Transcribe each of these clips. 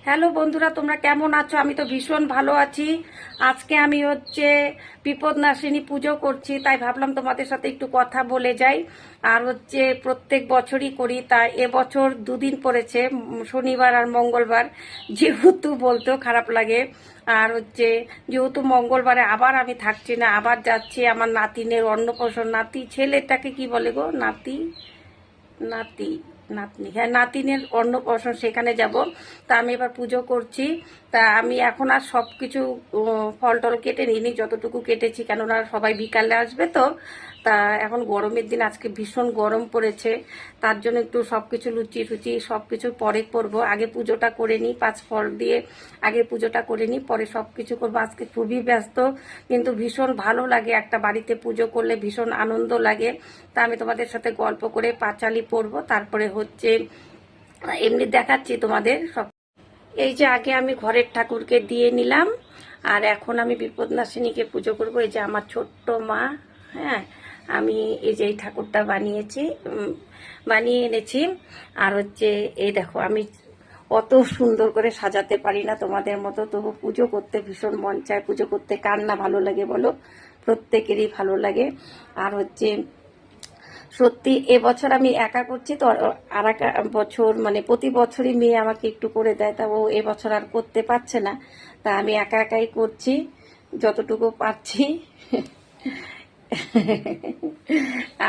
Hello বন্ধুরা, তোমরা কেমন আছো? আমি তো ভীষণ ভালো আছি। আজকে আমি বিপদনাশিনী পুজো করছি, তাই ভাবলাম তোমাদের সাথে একটু কথা বলে যাই। আর প্রত্যেক বছরই করি, তাই এবছর দুদিন পড়েছে, শনিবার আর মঙ্গলবার। যেহেতু বলতেও খারাপ লাগে। আর যেহেতু মঙ্গলবারে আবার আমি থাকছি না, আবার যাচ্ছি আমার নাতিনের অন্নপ্রাশন। ছেলেটাকে কি বলে গো? নাতি নাতনি, হ্যাঁ নাতিনের অন্নপ্রাশন, সেখানে যাব। তা আমি এবার পুজো করছি। তা আমি এখন আর সব কিছু ফল টল কেটে নিইনি, যতটুকু কেটেছি, কেননা সবাই বিকালে আসবে তো। তা এখন গরমের দিন, আজকে ভীষণ গরম পড়েছে, তার জন্য একটু সব কিছু লুচি টুচি সব কিছু পরে করব। আগে পুজোটা করে নিই, 5 ফল দিয়ে আগে পুজোটা করে নিই, পরে সব কিছু করবো। আজকে খুবই ব্যস্ত, কিন্তু ভীষণ ভালো লাগে, একটা বাড়িতে পুজো করলে ভীষণ আনন্দ লাগে। তা আমি তোমাদের সাথে গল্প করে পাঁচালি পড়বো, তারপরে এমনি দেখাচ্ছি তোমাদের সব। এই যে আগে আমি ঘরের ঠাকুরকে দিয়ে নিলাম, আর এখন আমি বিপদনাশিনীকে পুজো করব। এই যে আমার ছোট্ট মা, হ্যাঁ আমি এই যে এই ঠাকুরটা বানিয়ে এনেছি। আর এই দেখো, আমি অত সুন্দর করে সাজাতে পারি না তোমাদের মতো, তবু পুজো করতে ভীষণ মন চায়। পুজো করতে কার না ভালো লাগে বলো? প্রত্যেকেরই ভালো লাগে। আর সত্যি এবছর আমি একা করছি তো, আর এক বছর মানে প্রতি বছরই মেয়ে আমাকে একটু করে দেয়, তা ও এবছর আর করতে পারছে না, তা আমি একা একাই করছি যতটুকু পারছি।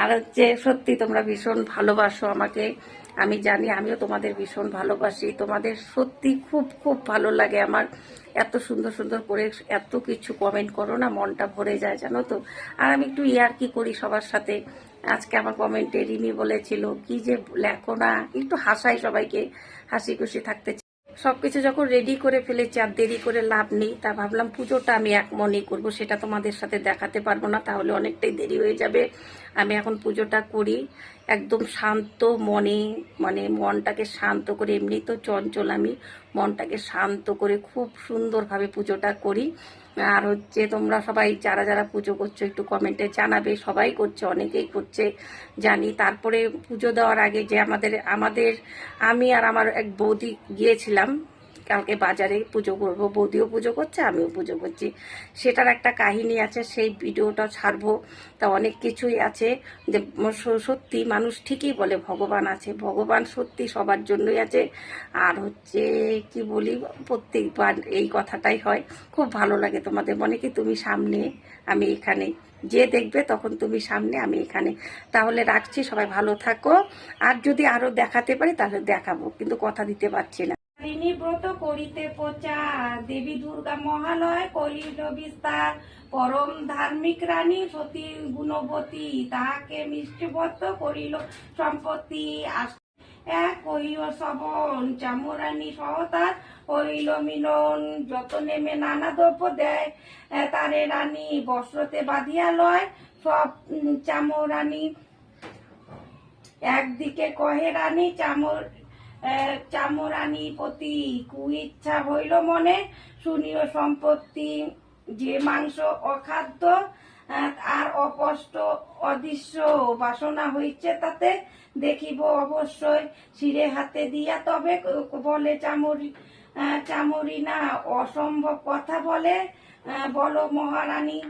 আর সত্যি তোমরা ভীষণ ভালোবাসো আমাকে, আমি জানি, আমিও তোমাদের ভীষণ ভালোবাসি। তোমাদের সত্যি খুব খুব ভালো লাগে আমার, এত সুন্দর সুন্দর করে এত কিছু কমেন্ট করো না, মনটা ভরে যায় জানো তো। আর আমি একটু ইয়ার্কি করি সবার সাথে। আজকে আমার কমেন্টে রিমি বলেছিল কি যে লেখো না, একটু হাসাই সবাইকে, হাসি খুশি থাকতে। সবকিছু যখন রেডি করে ফেলেছি, আর দেরি করে লাভ নেই, তা ভাবলাম পুজোটা আমি এক মনেই করবো। সেটা তোমাদের সাথে দেখাতে পারবো না, তাহলে অনেকটাই দেরি হয়ে যাবে। আমি এখন পুজোটা করি একদম শান্ত মনে, মানে মনটাকে শান্ত করে। এমনি তো চঞ্চল আমি, মনটাকে শান্ত করে খুব সুন্দরভাবে পুজোটা করি। আর তোমরা সবাই যারা যারা পুজো করছো একটু কমেন্টে জানাবে। সবাই করছে, অনেকেই করছে জানি। তারপরে পুজো দেওয়ার আগে যে আমাদের আমি আর আমার এক বৌদি গিয়েছিলাম কালকে বাজারে, পুজো করব। বৌদিও পুজো করছে, আমিও পুজো করছি। সেটার একটা কাহিনী আছে, সেই ভিডিওটা ছাড়বো। তা অনেক কিছুই আছে, যে সত্যি মানুষ ঠিকই বলে ভগবান আছে, ভগবান সত্যি সবার জন্যই আছে। আর কি বলি, প্রত্যেকবার এই কথাটাই হয়। খুব ভালো লাগে তোমাদের মনে কি তুমি সামনে, আমি এখানে, যে দেখবে তখন তুমি সামনে আমি এখানে। তাহলে রাখছি, সবাই ভালো থাকো। আর যদি আরো দেখাতে পারি তাহলে দেখাবো, কিন্তু কথা দিতে পারছি না। ব্রত করিতে প্রচার, দেবী দুর্গা মহালয় করিল বিস্তার। পরম ধার্মিক রানী সতী গুণবতী, তাহাকে মিষ্টিবদ্ধ করিল সম্পত্তি। এক কহিও শ্রবণ, চামরানী সহতার হইল মিলন। যত নেমে নানা দ্রব্য দেয় তারে রানী, বস্ত্রতে বাঁধিয়া লয় সব চামরানী। একদিকে কহে রানী চামরানী পতি, কুইচ্ছা হইল মনে শুনিও সম্পত্তি। যে মাংস অখাদ্য আর অপষ্ট অদৃশ্য বাসনা হইছে তাতে, দেখিব অবশ্যই শিরে হাতে দিয়া। তবে বলে চামরি না অসম্ভব কথা বলে, বলো মহারানী।